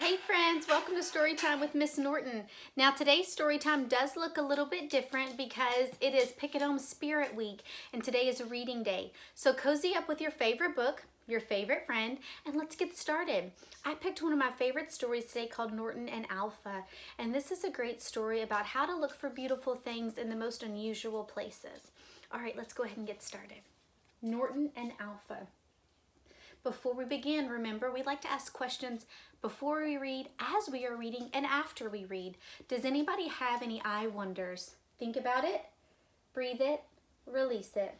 Hey friends, welcome to Storytime with Miss Norton. Now today's Storytime does look a little bit different because it is Picadome Spirit Week and today is a reading day. So cozy up with your favorite book, your favorite friend, and let's get started. I picked one of my favorite stories today called Norton and Alpha, and this is a great story about how to look for beautiful things in the most unusual places. All right, let's go ahead and get started. Norton and Alpha. Before we begin, remember, we like to ask questions before we read, as we are reading, and after we read. Does anybody have any I wonders? Think about it, breathe it, release it.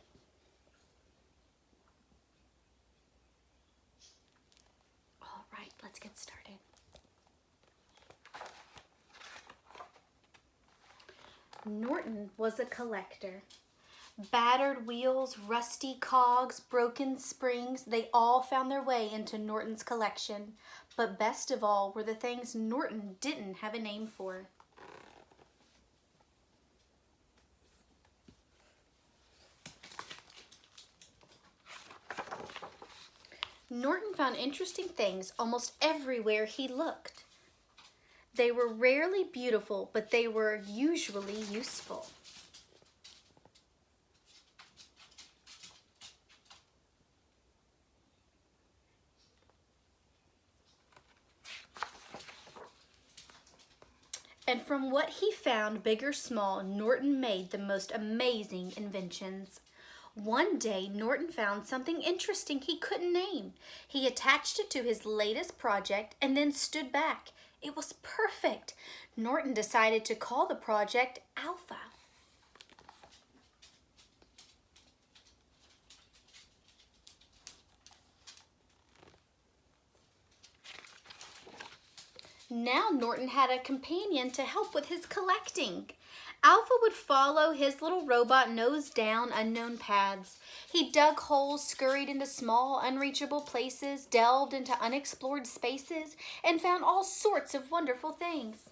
All right, let's get started. Norton was a collector. Battered wheels, rusty cogs, broken springs, they all found their way into Norton's collection. But best of all were the things Norton didn't have a name for. Norton found interesting things almost everywhere he looked. They were rarely beautiful, but they were usually useful. And from what he found, big or small, Norton made the most amazing inventions. One day, Norton found something interesting he couldn't name. He attached it to his latest project and then stood back. It was perfect. Norton decided to call the project Alpha. Now Norton had a companion to help with his collecting. Alpha would follow his little robot nose down unknown paths. He dug holes, scurried into small, unreachable places, delved into unexplored spaces, and found all sorts of wonderful things.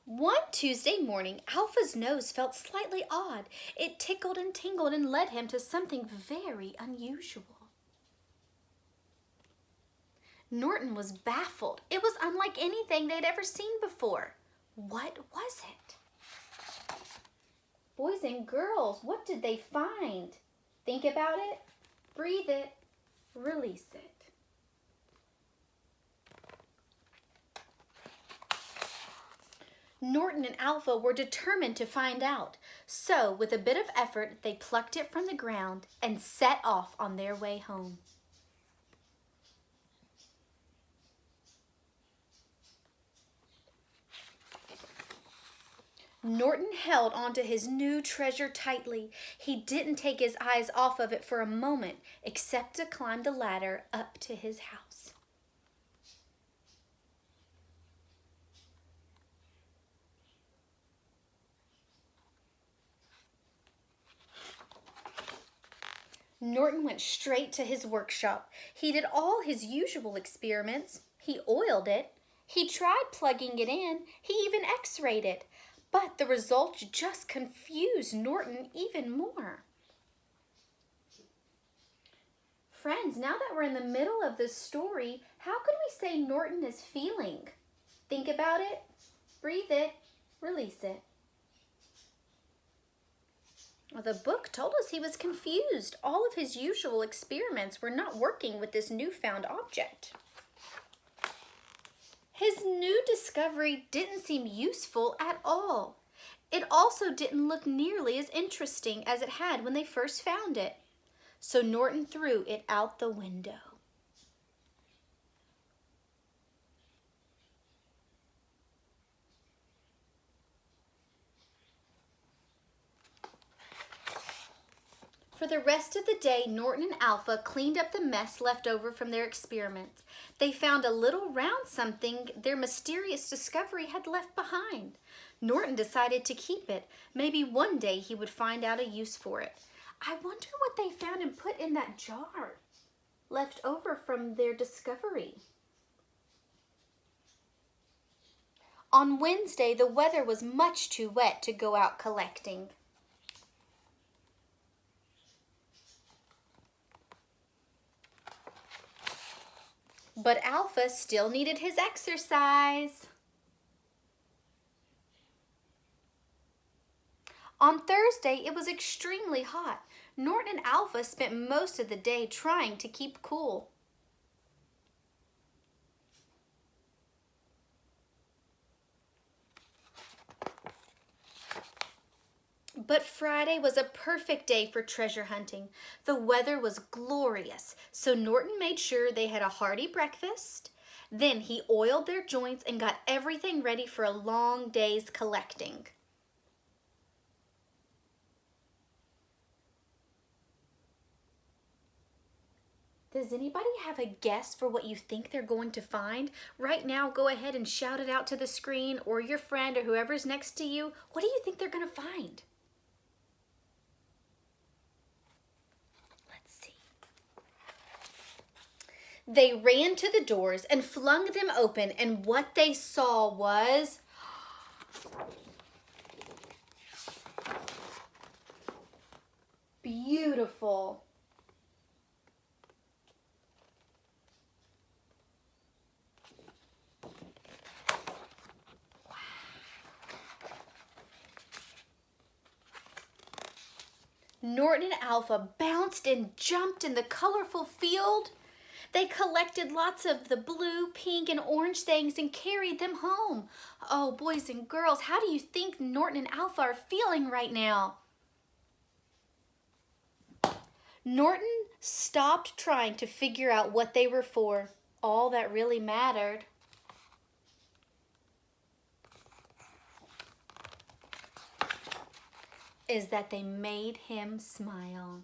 One Tuesday morning, Alpha's nose felt slightly odd. It tickled and tingled and led him to something very unusual. Norton was baffled. It was unlike anything they'd ever seen before. What was it? Boys and girls, what did they find? Think about it, breathe it, release it. Norton and Alpha were determined to find out. So, with a bit of effort, they plucked it from the ground and set off on their way home. Norton held onto his new treasure tightly. He didn't take his eyes off of it for a moment, except to climb the ladder up to his house. Norton went straight to his workshop. He did all his usual experiments. He oiled it. He tried plugging it in. He even x-rayed it. But the results just confused Norton even more. Friends, now that we're in the middle of this story, how could we say Norton is feeling? Think about it, breathe it, release it. Well, the book told us he was confused. All of his usual experiments were not working with this newfound object. His new discovery didn't seem useful at all. It also didn't look nearly as interesting as it had when they first found it. So Norton threw it out the window. For the rest of the day, Norton and Alpha cleaned up the mess left over from their experiments. They found a little round something their mysterious discovery had left behind. Norton decided to keep it. Maybe one day he would find out a use for it. I wonder what they found and put in that jar left over from their discovery. On Wednesday, the weather was much too wet to go out collecting. But Alpha still needed his exercise. On Thursday, it was extremely hot. Norton and Alpha spent most of the day trying to keep cool. But Friday was a perfect day for treasure hunting. The weather was glorious, so Norton made sure they had a hearty breakfast. Then he oiled their joints and got everything ready for a long day's collecting. Does anybody have a guess for what you think they're going to find? Right now, go ahead and shout it out to the screen, or your friend or whoever's next to you. What do you think they're going to find? Let's see. They ran to the doors and flung them open, and what they saw was beautiful. Norton and Alpha bounced and jumped in the colorful field. They collected lots of the blue, pink, and orange things and carried them home. Oh, boys and girls, how do you think Norton and Alpha are feeling right now? Norton stopped trying to figure out what they were for. All that really mattered is that they made him smile.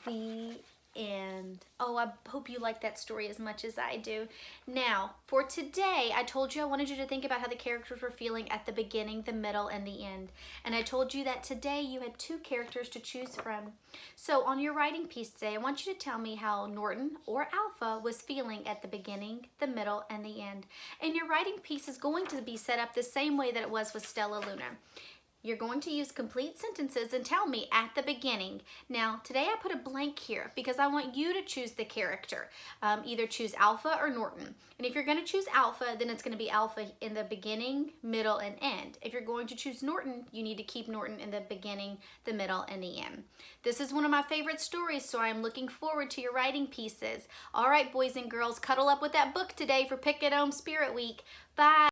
The end. Oh, I hope you like that story as much as I do. Now, for today, I told you I wanted you to think about how the characters were feeling at the beginning, the middle, and the end. And I told you that today you had 2 characters to choose from. So on your writing piece today, I want you to tell me how Norton or Alpha was feeling at the beginning, the middle, and the end. And your writing piece is going to be set up the same way that it was with Stella Luna. You're going to use complete sentences and tell me at the beginning. Now, today I put a blank here because I want you to choose the character. Either choose Alpha or Norton. And if you're going to choose Alpha, then it's going to be Alpha in the beginning, middle, and end. If you're going to choose Norton, you need to keep Norton in the beginning, the middle, and the end. This is one of my favorite stories, so I'm looking forward to your writing pieces. All right, boys and girls, cuddle up with that book today for Picadome Spirit Week. Bye.